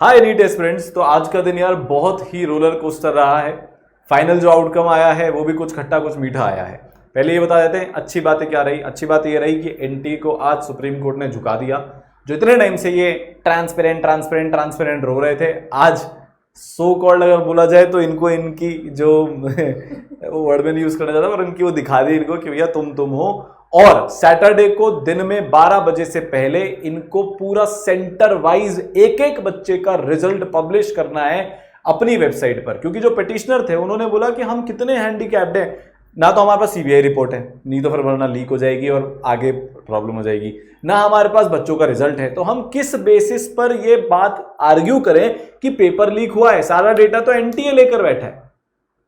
हाय NEET aspirants. तो आज का दिन यार बहुत ही रोलर कोस्टर रहा है। फाइनल जो आउटकम आया है वो भी कुछ खट्टा कुछ मीठा आया है। पहले ये बता देते हैं अच्छी बातें क्या रही। अच्छी बात ये रही कि एनटीए को आज सुप्रीम कोर्ट ने झुका दिया। जो इतने टाइम से ये ट्रांसपेरेंट ट्रांसपेरेंट ट्रांसपेरेंट रो रहे थे, आज सो कॉल्ड अगर बोला जाए तो इनको इनकी जो वो वर्ड में नहीं यूज करना चाहता, पर इनकी वो दिखा दी इनको कि भैया तुम हो। और सैटरडे को दिन में 12 बजे से पहले इनको पूरा सेंटर वाइज एक एक बच्चे का रिजल्ट पब्लिश करना है अपनी वेबसाइट पर। क्योंकि जो पिटिशनर थे उन्होंने बोला कि हम कितने हैंडीकैप्ड हैं, ना तो हमारे पास सीबीआई रिपोर्ट है, नहीं तो फिर वरना लीक हो जाएगी और आगे प्रॉब्लम हो जाएगी, ना हमारे पास बच्चों का रिजल्ट है, तो हम किस बेसिस पर ये बात आर्ग्यू करें कि पेपर लीक हुआ है। सारा डेटा तो एनटीए लेकर बैठा है,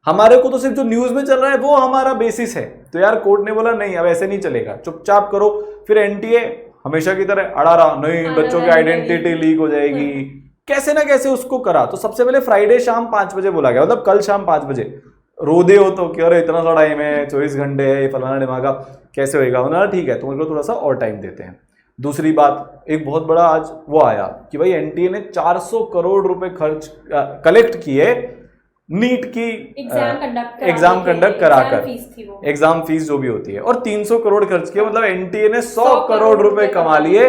हमारे को तो सिर्फ जो न्यूज में चल रहा है वो हमारा बेसिस है। तो यार कोर्ट ने बोला नहीं, अब ऐसे नहीं चलेगा, चुपचाप करो। फिर एनटीए हमेशा की तरह अड़ा रहा, नहीं बच्चों की आइडेंटिटी लीक हो जाएगी, कैसे ना कैसे उसको करा। तो सबसे पहले फ्राइडे शाम 5 बजे बोला गया, मतलब कल शाम 5 बजे। रोदे हो तो क्यों रे, इतना सा टाइम है, 24 घंटे है, फलाना दिमागा, कैसे होएगा। उन्होंने ठीक है तुमको थोड़ा सा और टाइम देते हैं। दूसरी बात, एक बहुत बड़ा आज वो आया कि भाई एनटीए ने 400 करोड़ रुपए खर्च कलेक्ट किए नीट की एग्जाम कंडक्ट कराकर, एग्जाम फीस जो भी होती है, और 300 करोड़ खर्च किया। मतलब एनटीए ने 100 करोड़ रुपए कमा लिए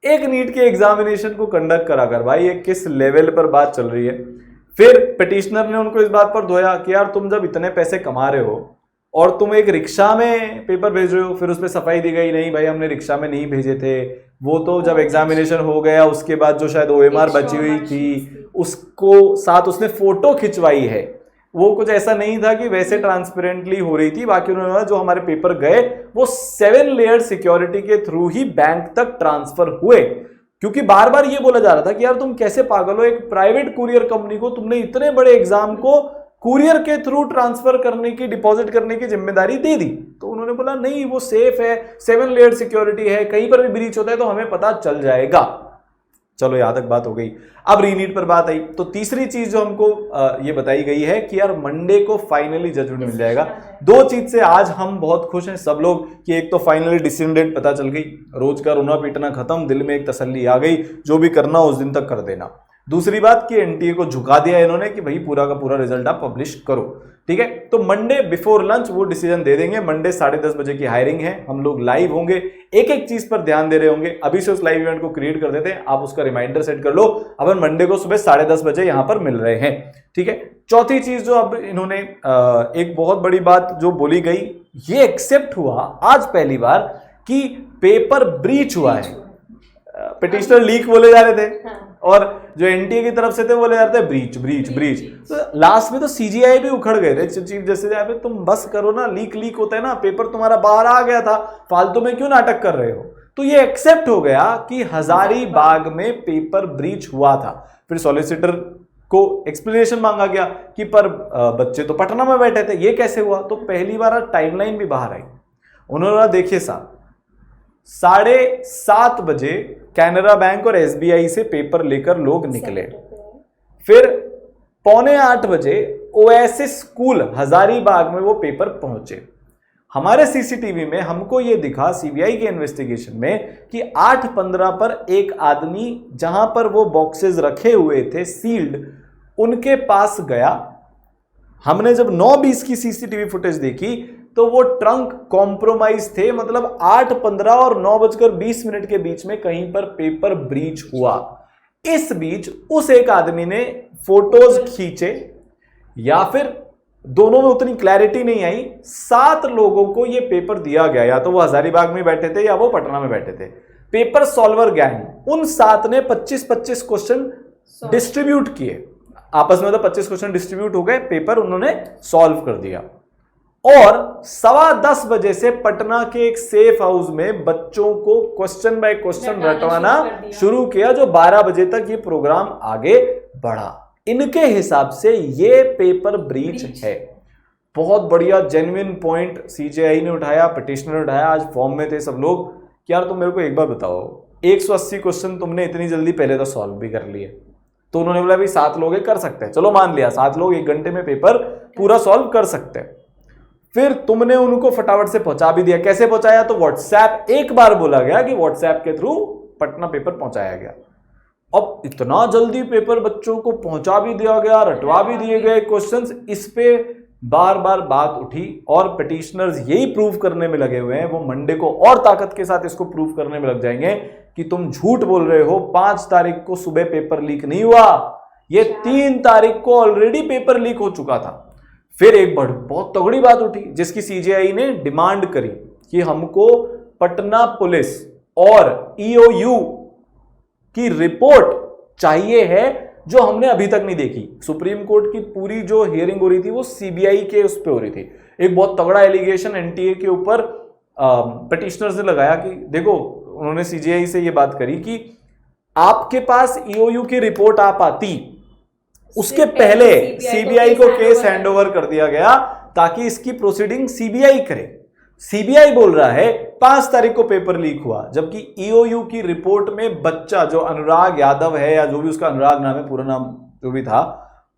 एक नीट के एग्जामिनेशन को कंडक्ट कराकर। भाई ये किस लेवल पर बात चल रही है। फिर पिटिशनर ने उनको इस बात पर धोया कि यार तुम जब इतने पैसे कमा रहे हो और तुम एक रिक्शा में पेपर भेज रहे हो, फिर उसमें सफाई दी गई, नहीं भाई हमने रिक्शा में नहीं भेजे थे, वो तो जब एग्जामिनेशन हो गया उसके बाद जो शायद ओएमआर बची हुई थी उसको साथ उसने फोटो खिंचवाई है। वो कुछ ऐसा नहीं था कि वैसे ट्रांसपेरेंटली हो रही थी। बाकी उन्होंने जो हमारे पेपर गए वो 7 लेयर सिक्योरिटी के थ्रू ही बैंक तक ट्रांसफर हुए। क्योंकि बार बार ये बोला जा रहा था कि यार तुम कैसे पागल हो, एक प्राइवेट कुरियर कंपनी को तुमने इतने बड़े एग्जाम को कुरियर के थ्रू ट्रांसफर करने की, डिपॉजिट करने की जिम्मेदारी दे दी। तो उन्होंने बोला नहीं वो सेफ है, 7 लेयर सिक्योरिटी है, कहीं पर भी ब्रीच होता है तो हमें पता चल जाएगा। चलो यहां तक बात हो गई। अब रीनीट पर बात आई तो तीसरी चीज जो हमको ये बताई गई है कि यार मंडे को फाइनली जजमेंट मिल जाएगा। दो चीज से आज हम बहुत खुश हैं सब लोग कि एक तो फाइनली डिसीजन डेट पता चल गई, रोज का रोना पीटना खत्म, दिल में एक तसल्ली आ गई, जो भी करना उस दिन तक कर देना। दूसरी बात कि एनटीए को झुका दिया इन्होंने कि भाई पूरा का पूरा रिजल्ट आप पब्लिश करो, ठीक है। तो मंडे बिफोर लंच वो डिसीजन दे देंगे। मंडे 10:30 बजे की हायरिंग है, हम लोग लाइव होंगे, एक एक चीज पर ध्यान दे रहे होंगे। अभी से उस लाइव इवेंट को क्रिएट कर देते हैं, आप उसका रिमाइंडर सेट कर लो। अपन मंडे को सुबह 10:30 बजे यहां पर मिल रहे हैं, ठीक है। चौथी चीज जो अब इन्होंने एक बहुत बड़ी बात जो बोली गई, ये एक्सेप्ट हुआ आज पहली बार कि पेपर ब्रीच हुआ है। पिटिशनर लीक बोले जा रहे थे और जो एनटीए की तरफ से थे बोले जा रहे थे ब्रीच ब्रीच ब्रीच। तो लास्ट में तो सीजीआई भी उखड़ गए थे चीफ जस्टिस साहब, तुम बस करो ना, लीक होता है ना, पेपर तुम्हारा बाहर आ गया था, फालतू में क्यों नाटक कर रहे हो। तो ये एक्सेप्ट हो गया कि हजारीबाग में पेपर ब्रीच हुआ था। फिर सॉलिसिटर को एक्सप्लेनेशन मांगा गया कि पर बच्चे तो पटना में बैठे थे, ये कैसे हुआ। तो पहली बार टाइमलाइन भी बाहर आई। उन्होंने देखिए साहब 7:30 बजे कैनरा बैंक और एसबीआई से पेपर लेकर लोग निकले। फिर 7:45 बजे ओएसिस स्कूल हजारीबाग में वो पेपर पहुंचे। हमारे सीसीटीवी में हमको ये दिखा सीबीआई के इन्वेस्टिगेशन में कि 8:15 पर एक आदमी जहां पर वो बॉक्सेस रखे हुए थे सील्ड, उनके पास गया। हमने जब 9:20 की सीसीटीवी फुटेज देखी तो वो ट्रंक कॉम्प्रोमाइज थे, मतलब 8:15 और 9:20 के बीच में कहीं पर पेपर ब्रीच हुआ। इस बीच उस एक आदमी ने फोटोज खींचे, या फिर दोनों में उतनी क्लैरिटी नहीं आई। 7 लोगों को ये पेपर दिया गया, या तो वो हजारीबाग में बैठे थे या वो पटना में बैठे थे। पेपर सॉल्वर गैंग, उन 7 ने 25-25 क्वेश्चन डिस्ट्रीब्यूट किए आपस में, तो 25 क्वेश्चन डिस्ट्रीब्यूट हो गए, पेपर उन्होंने सॉल्व कर दिया। और 10:15 बजे से पटना के एक सेफ हाउस में बच्चों को क्वेश्चन बाय क्वेश्चन रटवाना शुरू किया, जो 12 बजे तक ये प्रोग्राम आगे बढ़ा। इनके हिसाब से ये पेपर ब्रीच है। बहुत बढ़िया जेन्युइन पॉइंट सीजेआई ने उठाया, पिटिशनर ने उठाया। आज फॉर्म में थे सब लोग कि यार तुम मेरे को एक बार बताओ, 180 क्वेश्चन तुमने इतनी जल्दी पहले तो सॉल्व भी कर लिए। तो उन्होंने बोला भाई 7 लोग कर सकते हैं, चलो मान लिया 7 लोग 1 घंटे में पेपर पूरा सॉल्व कर सकते हैं। फिर तुमने उनको फटाफट से पहुंचा भी दिया। कैसे पहुंचाया, तो व्हाट्सएप, एक बार बोला गया कि व्हाट्सएप के थ्रू पटना पेपर पहुंचाया गया। अब इतना जल्दी पेपर बच्चों को पहुंचा भी दिया गया, रटवा भी दिए गए क्वेश्चंस, इस पे बार बार बात उठी और पिटिशनर्स यही प्रूव करने में लगे हुए हैं, वो मंडे को और ताकत के साथ इसको प्रूव करने में लग जाएंगे कि तुम झूठ बोल रहे हो। 5 तारीख को सुबह पेपर लीक नहीं हुआ, ये 3 तारीख को ऑलरेडी पेपर लीक हो चुका था। फिर एक बहुत तगड़ी बात उठी जिसकी सीजेआई ने डिमांड करी कि हमको पटना पुलिस और ईओयू की रिपोर्ट चाहिए है जो हमने अभी तक नहीं देखी। सुप्रीम कोर्ट की पूरी जो हियरिंग हो रही थी वो सीबीआई के उस पे हो रही थी। एक बहुत तगड़ा एलिगेशन एनटीए के ऊपर पिटिशनर्स ने लगाया कि देखो, उन्होंने सीजीआई से ये बात करी कि आपके पास ईओयू की रिपोर्ट आ पाती, उसके पहले सीबीआई को केस हैंडओवर कर दिया गया ताकि इसकी प्रोसीडिंग सीबीआई करे। सीबीआई बोल रहा है 5 तारीख को पेपर लीक हुआ, जबकि ईओयू की रिपोर्ट में बच्चा जो अनुराग यादव है या जो भी उसका अनुराग नाम है, पूरा नाम जो भी था,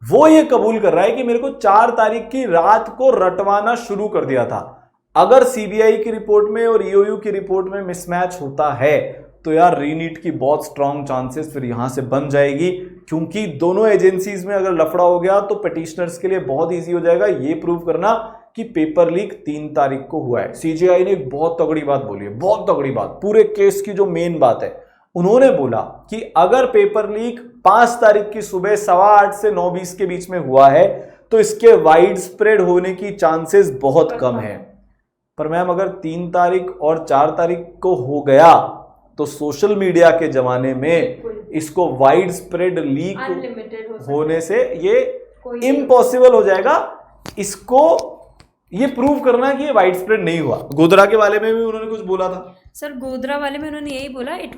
वो ये कबूल कर रहा है कि मेरे को 4 तारीख की रात को रटवाना शुरू कर दिया था। अगर सीबीआई की रिपोर्ट में और ईओयू की रिपोर्ट में मिसमैच होता है तो यार रीनीट की बहुत स्ट्रांग चांसेस फिर यहां से बन जाएगी, क्योंकि दोनों एजेंसीज में अगर लफड़ा हो गया तो पिटिशनर्स के लिए बहुत ईजी हो जाएगा ये प्रूव करना कि पेपर लीक 3 तारीख को हुआ है। सीजीआई ने एक बहुत तगड़ी बात बोली है, बहुत तगड़ी बात, पूरे केस की जो मेन बात है, उन्होंने बोला कि अगर पेपर लीक 5 तारीख की सुबह 8:15 से 9:20 के बीच में हुआ है तो इसके वाइड स्प्रेड होने की चांसेस बहुत कम है। पर मैम अगर 3 तारीख और 4 तारीख को हो गया तो सोशल मीडिया के जमाने में इसको वाइड स्प्रेड लीक होने से ये इम्पॉसिबल हो जाएगा। इसको ये प्रूव करना कि ये वाइड स्प्रेड नहीं हुआ। गोधरा के वाले में भी उन्होंने कुछ बोला था सर, गोधरा वाले में उन्होंने यही बोला, it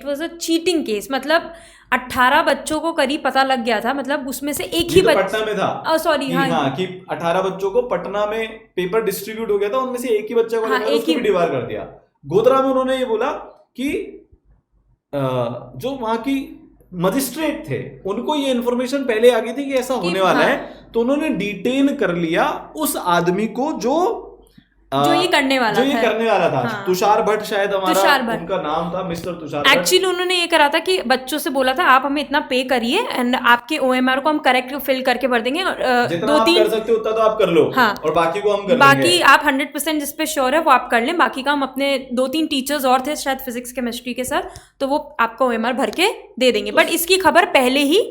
was a cheating case. मतलब 18 बच्चों को करीब पता लग गया था, मतलब उसमें से एक ही बच्चा पटना में था। सॉरी हाँ, कि 18 बच्चों को पटना में पेपर डिस्ट्रीब्यूट हो गया था, उनमें से एक ही बच्चे को उसको भी डिवार कर दिया। गोधरा में उन्होंने ये बोला कि जो वहां की मजिस्ट्रेट थे उनको ये इंफॉर्मेशन पहले आ गई थी कि ऐसा होने वाला है, तो उन्होंने डिटेन कर लिया उस आदमी को जो ये करने वाला था। हाँ। तुषार भट्ट शायद हमारा उनका नाम था, मिस्टर तुषार भट्ट। एक्चुअली उन्होंने ये करा था कि बच्चों से बोला था आप हमें इतना पे करिए एंड आपके ओएमआर को हम करेक्ट फिल करके भर देंगे, जितना आप कर सकते हो उतना तो आप कर लो। हाँ, और बाकी को हम कर बाकी आप 100% जिस पे श्योर है वो आप कर लें, बाकी का हम अपने 2-3 टीचर्स और थे शायद फिजिक्स केमिस्ट्री के सर, तो वो आपका ओएमआर भर के दे देंगे। बट इसकी खबर पहले ही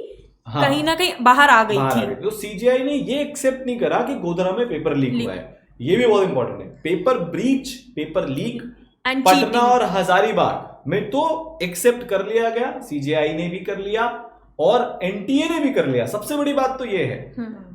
कहीं ना कहीं बाहर आ गई थी। तो सीजीआई ने ये एक्सेप्ट नहीं करा कि गोधरा में पेपर लीक हुआ है। ये भी बहुत इंपॉर्टेंट है। Paper breach, paper leak Patna और हजारीबाग में तो एक्सेप्ट कर लिया गया, सीजीआई ने भी कर लिया और एनटीए ने भी कर लिया। सबसे बड़ी बात तो ये है।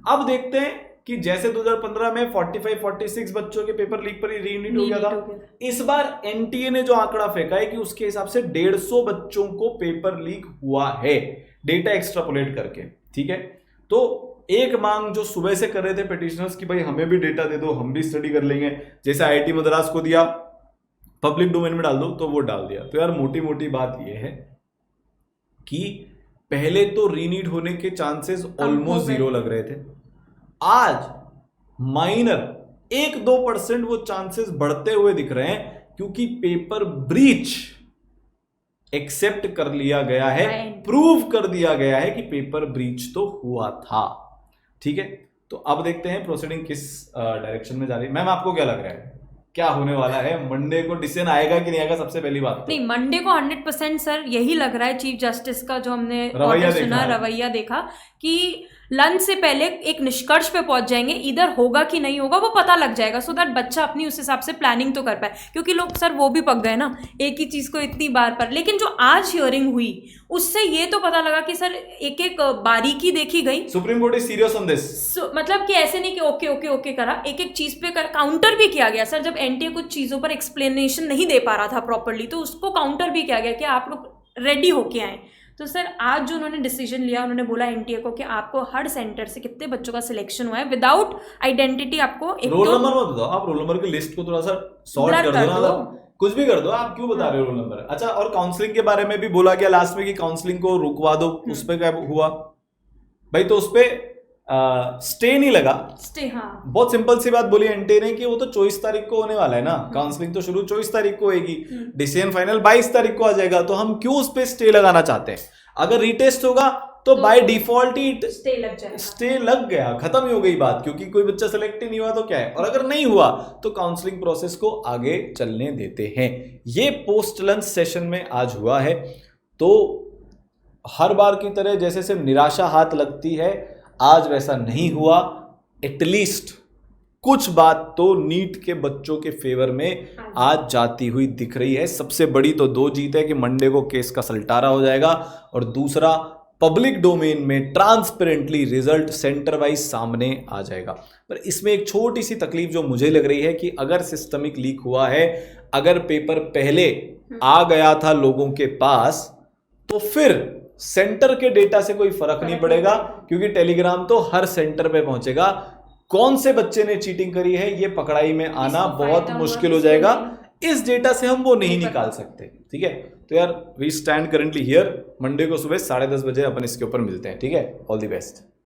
अब देखते हैं कि जैसे 2015 में 45-46 बच्चों के पेपर लीक पर ही रीनीट हो गया था, इस बार एनटीए ने जो आंकड़ा फेंका है कि उसके हिसाब से 150 बच्चों को पेपर लीक हुआ है, डेटा एक्स्ट्रापोलेट करके। ठीक है, तो एक मांग जो सुबह से कर रहे थे पिटिशनर्स कि भाई हमें भी डेटा दे दो, हम भी स्टडी कर लेंगे, जैसे आईआईटी मद्रास को दिया पब्लिक डोमेन में डाल दो, तो वो डाल दिया। तो यार मोटी मोटी बात ये है कि पहले तो रीनीट होने के चांसेस ऑलमोस्ट 0 लग रहे थे, आज माइनर 1-2% वो चांसेस बढ़ते हुए दिख रहे हैं, क्योंकि पेपर ब्रीच एक्सेप्ट कर लिया गया है, प्रूव कर दिया गया है कि पेपर ब्रीच तो हुआ था। ठीक है, तो अब देखते हैं प्रोसीडिंग किस डायरेक्शन में जा रही है। मैम आपको क्या लग रहा है, क्या होने वाला है? मंडे को डिसीजन आएगा कि नहीं आएगा? सबसे पहली बात नहीं, मंडे को 100% सर यही लग रहा है। चीफ जस्टिस का जो हमने रवैया देखा कि लंच से पहले एक निष्कर्ष पे पहुंच जाएंगे, इधर होगा कि नहीं होगा वो पता लग जाएगा, सो दैट बच्चा अपनी उस हिसाब से प्लानिंग तो कर पाए। क्योंकि लोग सर वो भी पक गए ना एक ही चीज को इतनी बार पर। लेकिन जो आज हियरिंग हुई उससे ये तो पता लगा कि सर एक एक बारीकी देखी गई। Supreme court is serious on this, मतलब कि ऐसे नहीं कि ओके ओके ओके करा, एक एक चीज पे काउंटर भी किया गया। सर जब एनटीए कुछ चीजों पर एक्सप्लेनेशन नहीं दे पा रहा था प्रॉपरली, तो उसको काउंटर भी किया गया कि आप लोग रेडी होके आए। तो सर आज जो उन्होंने डिसीजन लिया, उन्होंने बोला एनटीए को कि आपको हर सेंटर से कितने बच्चों का सिलेक्शन हुआ है विदाउट आइडेंटिटी, आपको रोल नंबर मत बताओ, आप रोल नंबर की लिस्ट को थोड़ा सा सॉर्ट कर दो ना, कुछ भी कर दो, आप क्यों बता रहे हो रोल नंबर? अच्छा, और काउंसलिंग के बारे में भी बोला गया लास्ट में कि काउंसलिंग को रुकवा दो, उस पर क्या हुआ भाई? तो उस पर स्टे नहीं लगा। स्टे, हाँ बहुत सिंपल सी बात बोली एंटी ने कि वो तो 24 तारीख को होने वाला है ना, काउंसलिंग तो शुरू 24 तारीख को होगी, डिसीजन फाइनल 22 तारीख को आ जाएगा, तो हम क्यों उस पे स्टे लगाना चाहते हैं? अगर रीटेस्ट होगा तो बाय डिफॉल्ट ही स्टे लग जाएगा, स्टे लग गया, खत्म ही हो गई बात, क्योंकि कोई बच्चा सेलेक्ट ही नहीं हुआ तो क्या है। और अगर नहीं हुआ तो काउंसलिंग प्रोसेस को आगे चलने देते हैं। ये पोस्ट लंच सेशन में आज हुआ है। तो हर बार की तरह जैसे सिर्फ निराशा हाथ लगती है, आज वैसा नहीं हुआ। एटलीस्ट कुछ बात तो नीट के बच्चों के फेवर में आज जाती हुई दिख रही है। सबसे बड़ी तो 2 जीत है कि मंडे को केस का सलटारा हो जाएगा, और दूसरा पब्लिक डोमेन में ट्रांसपेरेंटली रिजल्ट सेंटर वाइज सामने आ जाएगा। पर इसमें एक छोटी सी तकलीफ जो मुझे लग रही है कि अगर सिस्टमिक लीक हुआ है, अगर पेपर पहले आ गया था लोगों के पास, तो फिर सेंटर के डेटा से कोई फर्क नहीं पड़ेगा, क्योंकि टेलीग्राम तो हर सेंटर पे पहुंचेगा। कौन से बच्चे ने चीटिंग करी है ये पकड़ाई में आना बहुत मुश्किल हो जाएगा। इस डेटा से हम वो नहीं निकाल सकते, ठीक है। तो यार we stand currently here, Monday को सुबह 10:30 बजे अपन इसके ऊपर मिलते हैं, ठीक है। All the best.